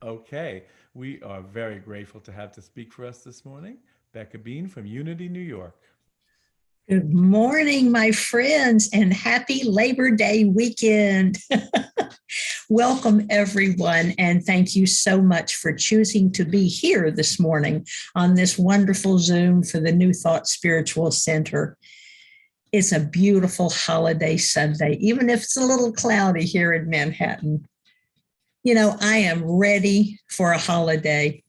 Okay, we are very grateful to have to speak for us this morning, Becca Bean from Unity, New York. Good morning, my friends, and happy Labor Day weekend. Welcome, everyone, and thank you so much for choosing to be here this morning on this wonderful Zoom for the New Thought Spiritual Center. It's a beautiful holiday Sunday, even if it's a little cloudy here in Manhattan. You know, I am ready for a holiday.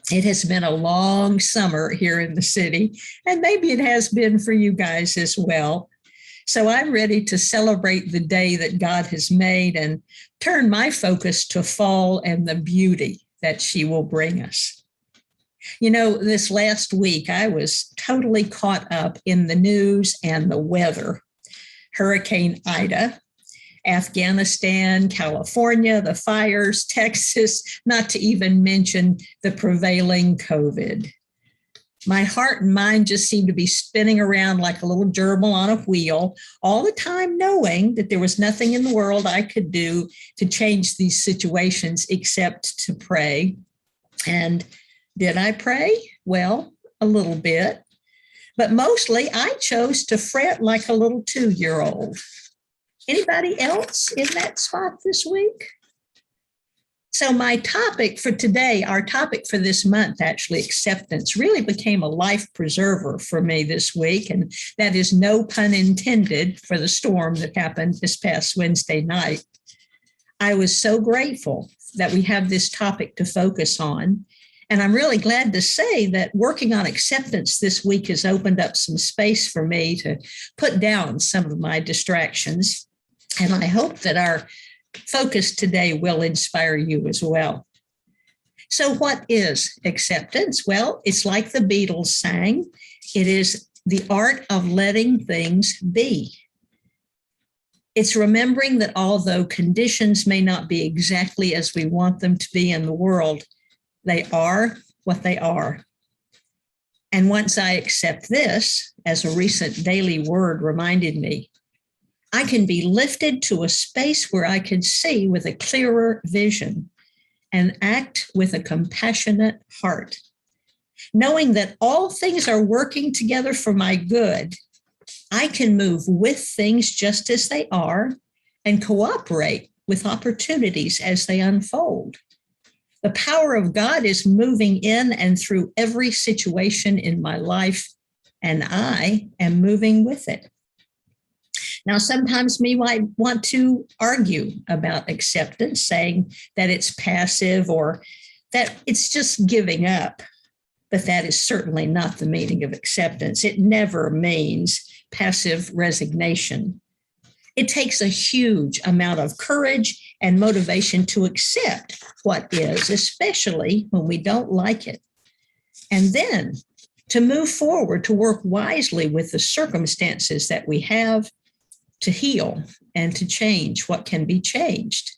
It has been a long summer here in the city, and maybe it has been for you guys as well. So I'm ready to celebrate the day that God has made and turn my focus to fall and the beauty that she will bring us. You know, this last week, I was totally caught up in the news and the weather. Hurricane Ida, Afghanistan, California, the fires, Texas, not to even mention the prevailing COVID. My heart and mind just seemed to be spinning around like a little gerbil on a wheel, all the time knowing that there was nothing in the world I could do to change these situations except to pray. And did I pray? Well, a little bit. But mostly I chose to fret like a little 2-year-old. Anybody else in that spot this week? So my topic for today, our topic for this month, actually, acceptance, really became a life preserver for me this week. And that is no pun intended for the storm that happened this past Wednesday night. I was so grateful that we have this topic to focus on. And I'm really glad to say that working on acceptance this week has opened up some space for me to put down some of my distractions. And I hope that our focus today will inspire you as well. So, what is acceptance? Well, it's like the Beatles sang, it is the art of letting things be. It's remembering that although conditions may not be exactly as we want them to be in the world, they are what they are. And once I accept this, as a recent daily word reminded me, I can be lifted to a space where I can see with a clearer vision and act with a compassionate heart. Knowing that all things are working together for my good, I can move with things just as they are and cooperate with opportunities as they unfold. The power of God is moving in and through every situation in my life, and I am moving with it. Now, sometimes we might want to argue about acceptance, saying that it's passive or that it's just giving up. But that is certainly not the meaning of acceptance. It never means passive resignation. It takes a huge amount of courage and motivation to accept what is, especially when we don't like it. And then to move forward, to work wisely with the circumstances that we have, to heal and to change what can be changed.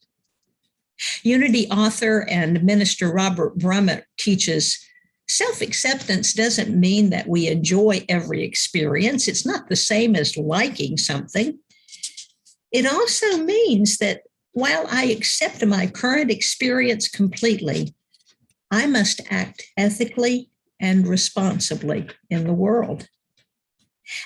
Unity author and minister Robert Brummett teaches self-acceptance doesn't mean that we enjoy every experience. It's not the same as liking something. It also means that while I accept my current experience completely, I must act ethically and responsibly in the world.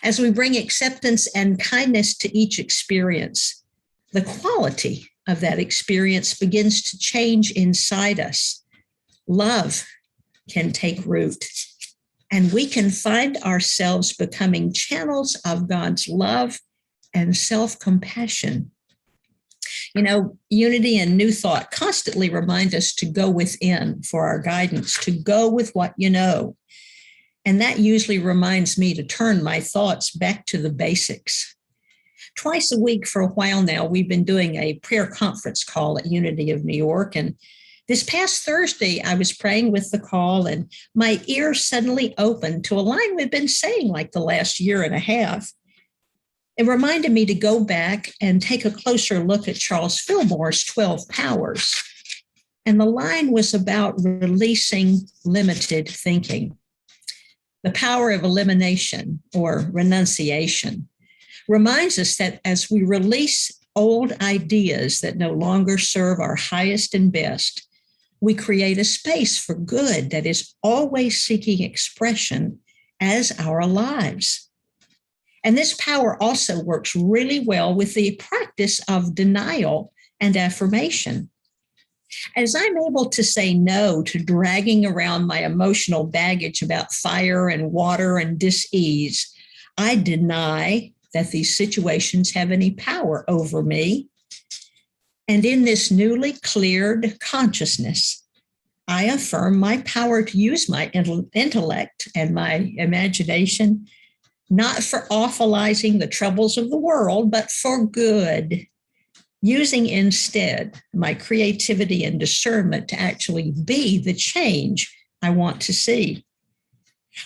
As we bring acceptance and kindness to each experience, the quality of that experience begins to change inside us. Love can take root, and we can find ourselves becoming channels of God's love and self-compassion. You know, Unity and New Thought constantly remind us to go within for our guidance, to go with what you know. And that usually reminds me to turn my thoughts back to the basics. Twice a week for a while now, we've been doing a prayer conference call at Unity of New York. And this past Thursday, I was praying with the call, and my ears suddenly opened to a line we've been saying like the last year and a half. It reminded me to go back and take a closer look at Charles Fillmore's 12 Powers. And the line was about releasing limited thinking. The power of elimination or renunciation reminds us that as we release old ideas that no longer serve our highest and best, We create a space for good that is always seeking expression as our lives. And this power also works really well with the practice of denial and affirmation. As I'm able to say no to dragging around my emotional baggage about fire and water and dis-ease, I deny that these situations have any power over me. And in this newly cleared consciousness, I affirm my power to use my intellect and my imagination, not for awfulizing the troubles of the world, but for good, using instead my creativity and discernment to actually be the change I want to see.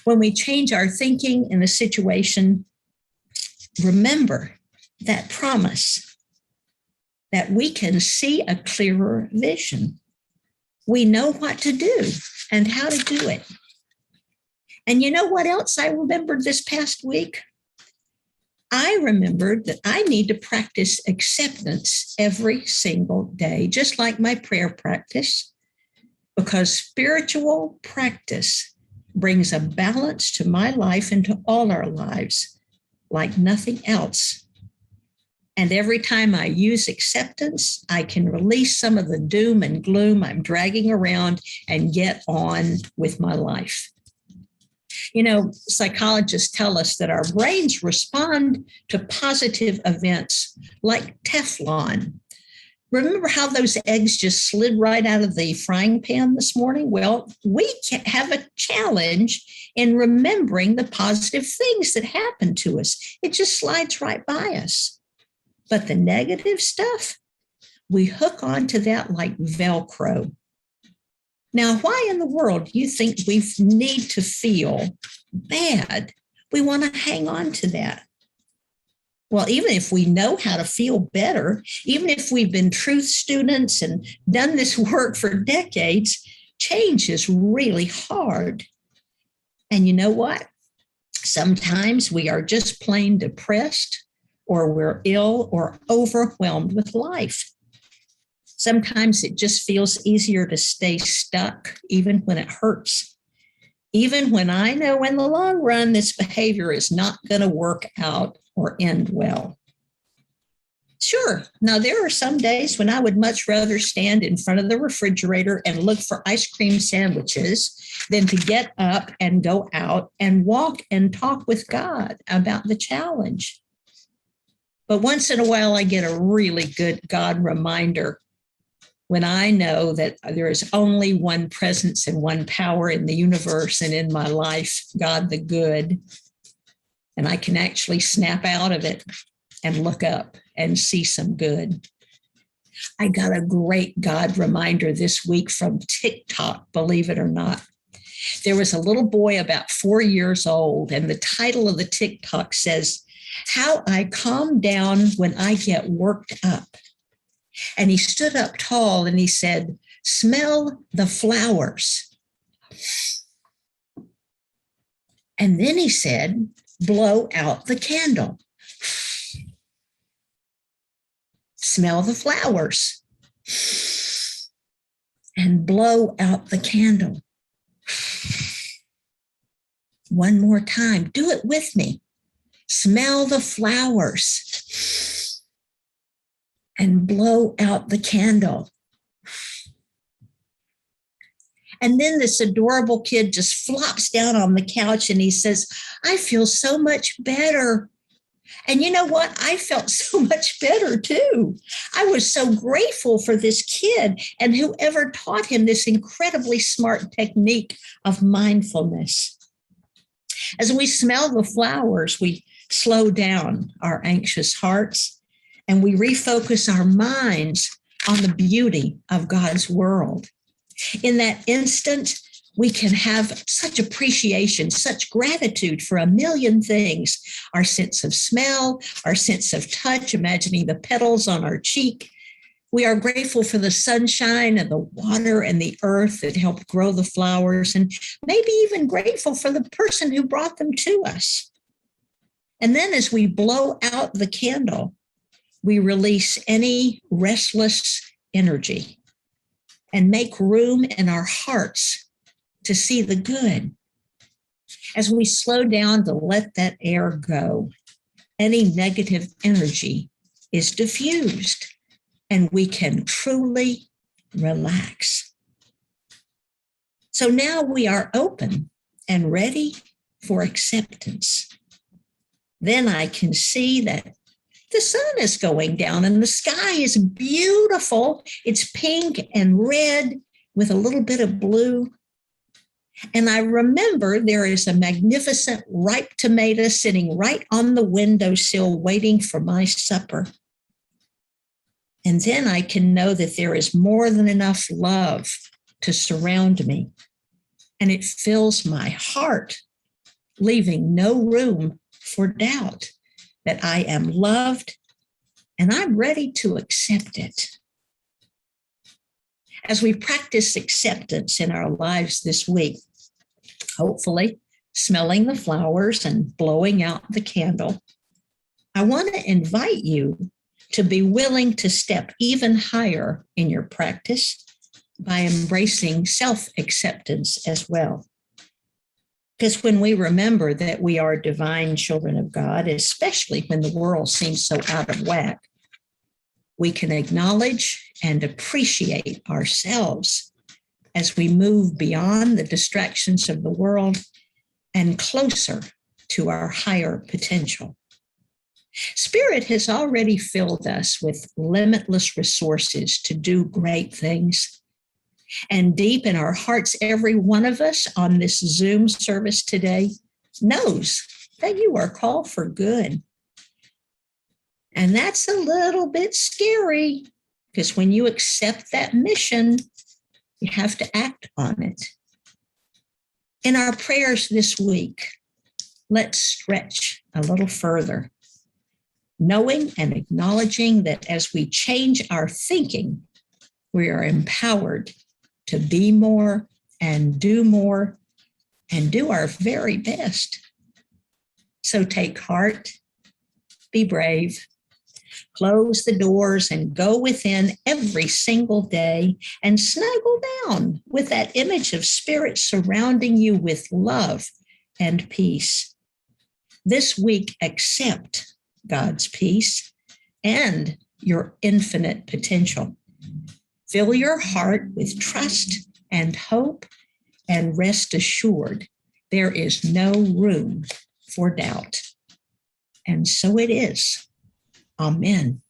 When we change our thinking in a situation, remember that promise that we can see a clearer vision. We know what to do and how to do it. And you know what else I remembered this past week? I remembered that I need to practice acceptance every single day, just like my prayer practice, because spiritual practice brings a balance to my life and to all our lives like nothing else. And every time I use acceptance, I can release some of the doom and gloom I'm dragging around and get on with my life. You know, psychologists tell us that our brains respond to positive events like Teflon. Remember how those eggs just slid right out of the frying pan this morning? Well, we have a challenge in remembering the positive things that happen to us. It just slides right by us. But the negative stuff, we hook onto that like Velcro. Now, why in the world do you think we need to feel bad? We want to hang on to that. Well, even if we know how to feel better, even if we've been truth students and done this work for decades, change is really hard. And you know what? Sometimes we are just plain depressed, or we're ill or overwhelmed with life. Sometimes it just feels easier to stay stuck, even when it hurts. Even when I know in the long run, this behavior is not going to work out or end well. Sure, now there are some days when I would much rather stand in front of the refrigerator and look for ice cream sandwiches than to get up and go out and walk and talk with God about the challenge. But once in a while, I get a really good God reminder when I know that there is only one presence and one power in the universe and in my life, God the good. And I can actually snap out of it and look up and see some good. I got a great God reminder this week from TikTok, believe it or not. There was a little boy about 4 years old, and the title of the TikTok says, "How I Calm Down When I Get Worked Up." And he stood up tall and he said, "Smell the flowers." And then he said, "Blow out the candle." Smell the flowers and blow out the candle. One more time. Do it with me. Smell the flowers and blow out the candle. And then this adorable kid just flops down on the couch and he says, "I feel so much better." And you know what? I felt so much better too. I was so grateful for this kid and whoever taught him this incredibly smart technique of mindfulness. As we smell the flowers, we slow down our anxious hearts and we refocus our minds on the beauty of God's world. In that instant, we can have such appreciation, such gratitude for a million things. Our sense of smell, our sense of touch, imagining the petals on our cheek. We are grateful for the sunshine and the water and the earth that helped grow the flowers, and maybe even grateful for the person who brought them to us. And then as we blow out the candle, we release any restless energy. and make room in our hearts to see the good. As we slow down to let that air go, any negative energy is diffused and we can truly relax. So now we are open and ready for acceptance. Then I can see that the sun is going down and the sky is beautiful. It's pink and red with a little bit of blue. And I remember there is a magnificent ripe tomato sitting right on the windowsill waiting for my supper. And then I can know that there is more than enough love to surround me. And it fills my heart, leaving no room for doubt that I am loved and I'm ready to accept it. As we practice acceptance in our lives this week, hopefully smelling the flowers and blowing out the candle, I want to invite you to be willing to step even higher in your practice by embracing self-acceptance as well. Because when we remember that we are divine children of God, especially when the world seems so out of whack, we can acknowledge and appreciate ourselves as we move beyond the distractions of the world and closer to our higher potential. Spirit has already filled us with limitless resources to do great things. And deep in our hearts, every one of us on this Zoom service today knows that you are called for good. And that's a little bit scary because when you accept that mission, you have to act on it. In our prayers this week, let's stretch a little further, knowing and acknowledging that as we change our thinking, we are empowered to be more and do our very best. So take heart, be brave, close the doors and go within every single day and snuggle down with that image of Spirit surrounding you with love and peace. This week, accept God's peace and your infinite potential. Fill your heart with trust and hope, and rest assured there is no room for doubt. And so it is. Amen.